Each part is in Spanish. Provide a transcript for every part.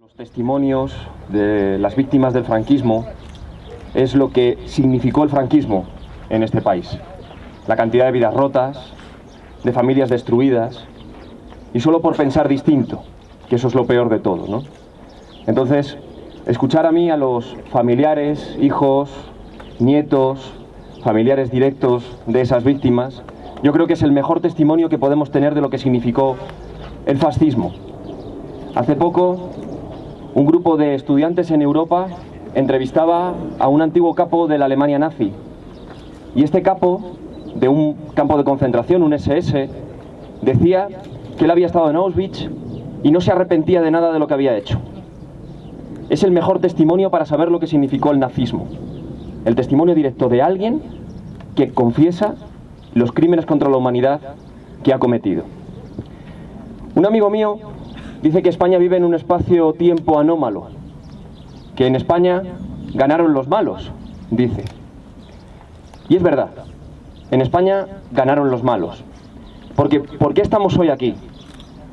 Los testimonios de las víctimas del franquismo es lo que significó el franquismo en este país. La cantidad de vidas rotas, de familias destruidas, y solo por pensar distinto, que eso es lo peor de todo, ¿no? Entonces, escuchar a mí, a los familiares, hijos, nietos, familiares directos de esas víctimas, yo creo que es el mejor testimonio que podemos tener de lo que significó el fascismo. Hace poco, un grupo de estudiantes en Europa entrevistaba a un antiguo capo de la Alemania nazi. Y este capo, de un campo de concentración, un SS, decía que él había estado en Auschwitz y no se arrepentía de nada de lo que había hecho. Es el mejor testimonio para saber lo que significó el nazismo. El testimonio directo de alguien que confiesa los crímenes contra la humanidad que ha cometido. Un amigo mío dice que España vive en un espacio-tiempo anómalo, que en España ganaron los malos, dice. Y es verdad, en España ganaron los malos. Porque, ¿por qué estamos hoy aquí?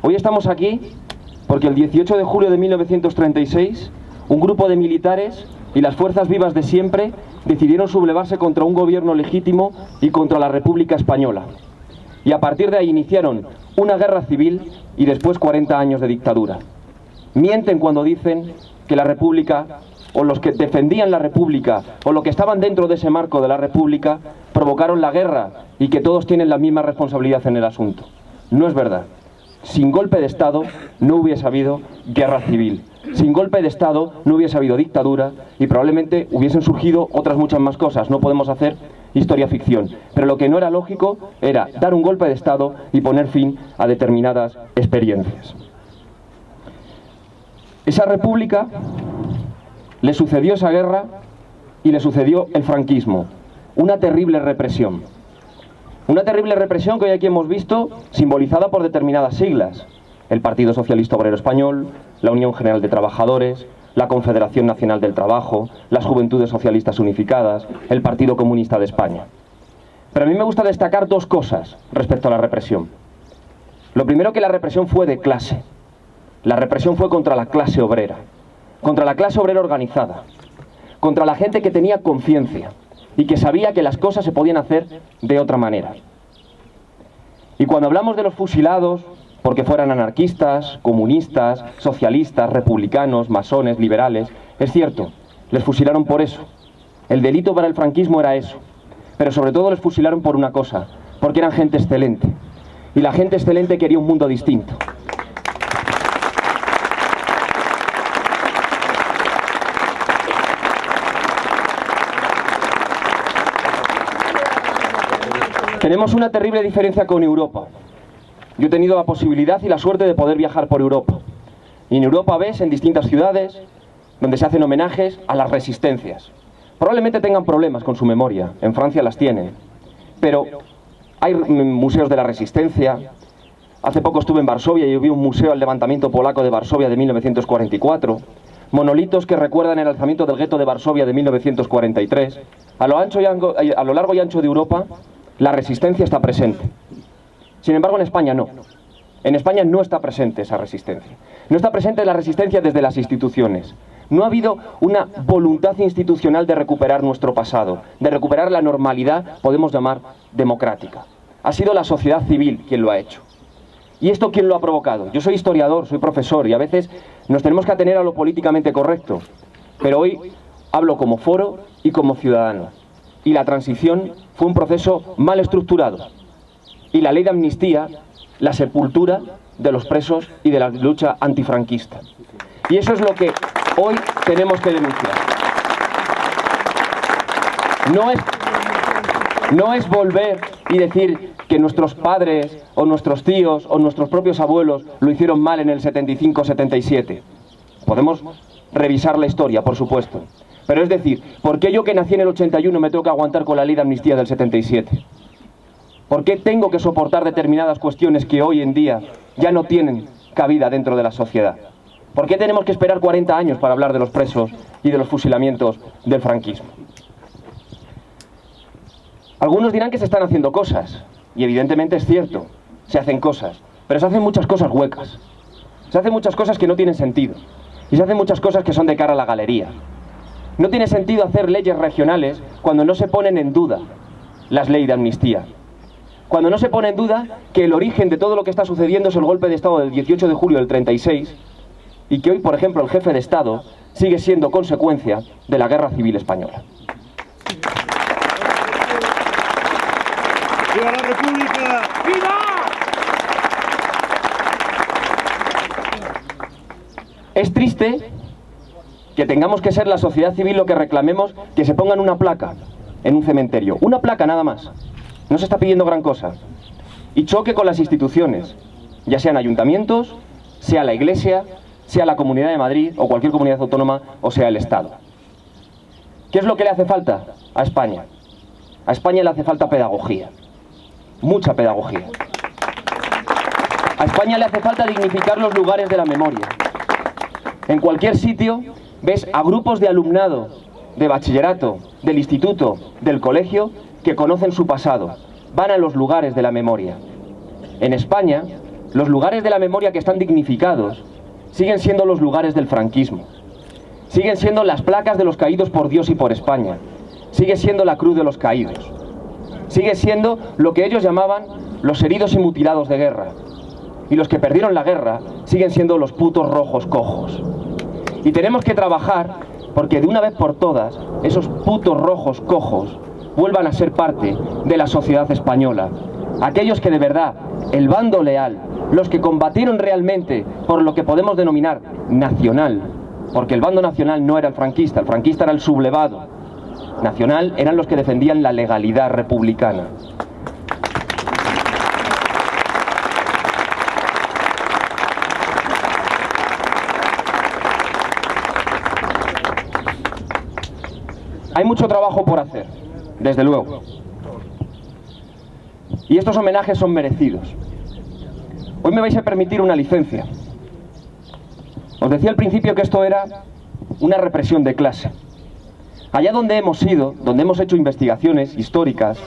Hoy estamos aquí porque el 18 de julio de 1936, un grupo de militares y las fuerzas vivas de siempre decidieron sublevarse contra un gobierno legítimo y contra la República Española. Y a partir de ahí iniciaron una guerra civil y después 40 años de dictadura. Mienten cuando dicen que la República, o los que defendían la República, o los que estaban dentro de ese marco de la República, provocaron la guerra y que todos tienen la misma responsabilidad en el asunto. No es verdad. Sin golpe de Estado no hubiese habido guerra civil. Sin golpe de Estado no hubiese habido dictadura y probablemente hubiesen surgido otras muchas más cosas. No podemos hacer historia ficción. Pero lo que no era lógico era dar un golpe de Estado y poner fin a determinadas experiencias. Esa república le sucedió esa guerra y le sucedió el franquismo. Una terrible represión. Una terrible represión que hoy aquí hemos visto simbolizada por determinadas siglas. El Partido Socialista Obrero Español, la Unión General de Trabajadores, la Confederación Nacional del Trabajo, las Juventudes Socialistas Unificadas, el Partido Comunista de España. Pero a mí me gusta destacar dos cosas respecto a la represión. Lo primero, que la represión fue de clase. La represión fue contra la clase obrera organizada, contra la gente que tenía conciencia y que sabía que las cosas se podían hacer de otra manera. Y cuando hablamos de los fusilados, porque fueran anarquistas, comunistas, socialistas, republicanos, masones, liberales, es cierto, les fusilaron por eso. El delito para el franquismo era eso. Pero sobre todo les fusilaron por una cosa, porque eran gente excelente. Y la gente excelente quería un mundo distinto. Tenemos una terrible diferencia con Europa. Yo he tenido la posibilidad y la suerte de poder viajar por Europa. Y en Europa ves en distintas ciudades donde se hacen homenajes a las resistencias. Probablemente tengan problemas con su memoria, en Francia las tienen. Pero hay museos de la resistencia. Hace poco estuve en Varsovia y vi un museo al levantamiento polaco de Varsovia de 1944. Monolitos que recuerdan el alzamiento del gueto de Varsovia de 1943. A lo largo y ancho de Europa, la resistencia está presente. Sin embargo, en España no. En España no está presente esa resistencia. No está presente la resistencia desde las instituciones. No ha habido una voluntad institucional de recuperar nuestro pasado, de recuperar la normalidad, podemos llamar, democrática. Ha sido la sociedad civil quien lo ha hecho. ¿Y esto quién lo ha provocado? Yo soy historiador, soy profesor y a veces nos tenemos que atener a lo políticamente correcto. Pero hoy hablo como foro y como ciudadano. Y la transición fue un proceso mal estructurado. Y la ley de amnistía, la sepultura de los presos y de la lucha antifranquista. Y eso es lo que hoy tenemos que denunciar. No es volver y decir que nuestros padres o nuestros tíos o nuestros propios abuelos lo hicieron mal en el 75-77. Podemos revisar la historia, por supuesto. Pero es decir, ¿por qué yo que nací en el 81 me tengo que aguantar con la ley de amnistía del 77? ¿Por qué tengo que soportar determinadas cuestiones que hoy en día ya no tienen cabida dentro de la sociedad? ¿Por qué tenemos que esperar 40 años para hablar de los presos y de los fusilamientos del franquismo? Algunos dirán que se están haciendo cosas, y evidentemente es cierto, se hacen cosas, pero se hacen muchas cosas huecas. Se hacen muchas cosas que no tienen sentido. y se hacen muchas cosas que son de cara a la galería. No tiene sentido hacer leyes regionales cuando no se ponen en duda las leyes de amnistía. Cuando no se pone en duda que el origen de todo lo que está sucediendo es el golpe de Estado del 18 de julio del 36 y que hoy, por ejemplo, el jefe de Estado sigue siendo consecuencia de la Guerra Civil Española. ¡Viva la República! ¡Viva! Es triste que tengamos que ser la sociedad civil lo que reclamemos que se pongan una placa en un cementerio. Una placa nada más. No se está pidiendo gran cosa. Y choque con las instituciones, ya sean ayuntamientos, sea la Iglesia, sea la Comunidad de Madrid o cualquier comunidad autónoma o sea el Estado. ¿Qué es lo que le hace falta a España? A España le hace falta pedagogía. Mucha pedagogía. A España le hace falta dignificar los lugares de la memoria. En cualquier sitio ves a grupos de alumnado, de bachillerato, del instituto, del colegio, que conocen su pasado, van a los lugares de la memoria. En España, los lugares de la memoria que están dignificados siguen siendo los lugares del franquismo. Siguen siendo las placas de los caídos por Dios y por España. Sigue siendo la cruz de los caídos. Sigue siendo lo que ellos llamaban los heridos y mutilados de guerra. Y los que perdieron la guerra siguen siendo los putos rojos cojos. Y tenemos que trabajar porque de una vez por todas esos putos rojos cojos vuelvan a ser parte de la sociedad española. Aquellos que de verdad, el bando leal, los que combatieron realmente por lo que podemos denominar nacional, porque el bando nacional no era el franquista era el sublevado. Nacional eran los que defendían la legalidad republicana. Hay mucho trabajo por hacer, desde luego. Y estos homenajes son merecidos. Hoy me vais a permitir una licencia. Os decía al principio que esto era una represión de clase. Allá donde hemos ido, donde hemos hecho investigaciones históricas,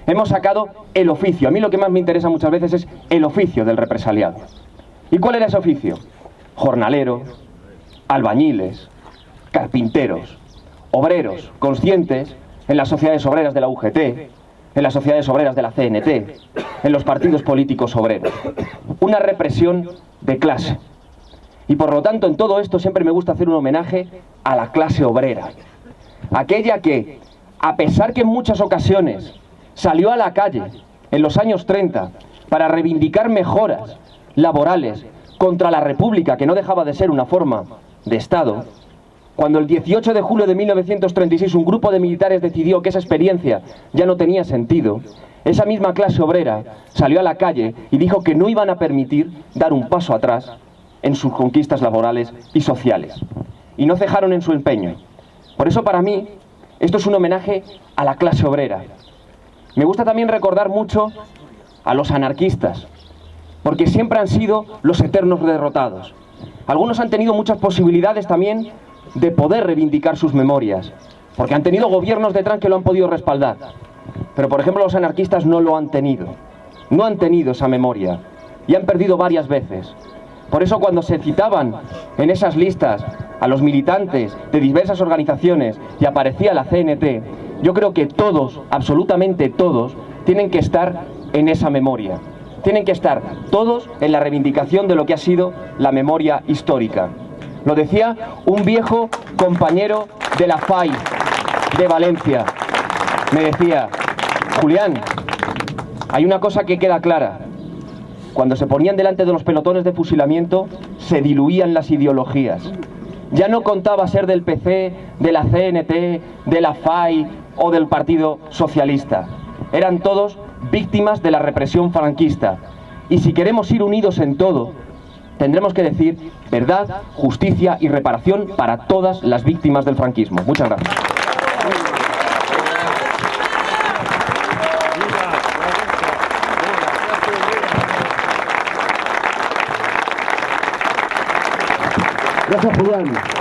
hemos sacado el oficio. A mí lo que más me interesa muchas veces es el oficio del represaliado. ¿Y cuál era ese oficio? Jornaleros, albañiles, carpinteros, obreros conscientes en las sociedades obreras de la UGT, en las sociedades obreras de la CNT, en los partidos políticos obreros. Una represión de clase. Y por lo tanto en todo esto siempre me gusta hacer un homenaje a la clase obrera. Aquella que, a pesar que en muchas ocasiones salió a la calle en los años 30 para reivindicar mejoras laborales contra la República, que no dejaba de ser una forma de Estado, cuando el 18 de julio de 1936 un grupo de militares decidió que esa experiencia ya no tenía sentido, esa misma clase obrera salió a la calle y dijo que no iban a permitir dar un paso atrás en sus conquistas laborales y sociales. Y no cejaron en su empeño. Por eso para mí esto es un homenaje a la clase obrera. Me gusta también recordar mucho a los anarquistas, porque siempre han sido los eternos derrotados. Algunos han tenido muchas posibilidades también de poder reivindicar sus memorias, porque han tenido gobiernos detrás que lo han podido respaldar. Pero por ejemplo los anarquistas no lo han tenido. No han tenido esa memoria y han perdido varias veces. Por eso cuando se citaban en esas listas a los militantes de diversas organizaciones y aparecía la CNT, yo creo que todos, absolutamente todos, tienen que estar en esa memoria. Tienen que estar todos en la reivindicación de lo que ha sido la memoria histórica. Lo decía un viejo compañero de la FAI de Valencia. Me decía, Julián, hay una cosa que queda clara. Cuando se ponían delante de los pelotones de fusilamiento, se diluían las ideologías. Ya no contaba ser del PC, de la CNT, de la FAI o del Partido Socialista. Eran todos víctimas de la represión franquista. Y si queremos ir unidos en todo, tendremos que decir verdad, justicia y reparación para todas las víctimas del franquismo. Muchas gracias. Gracias, Julián.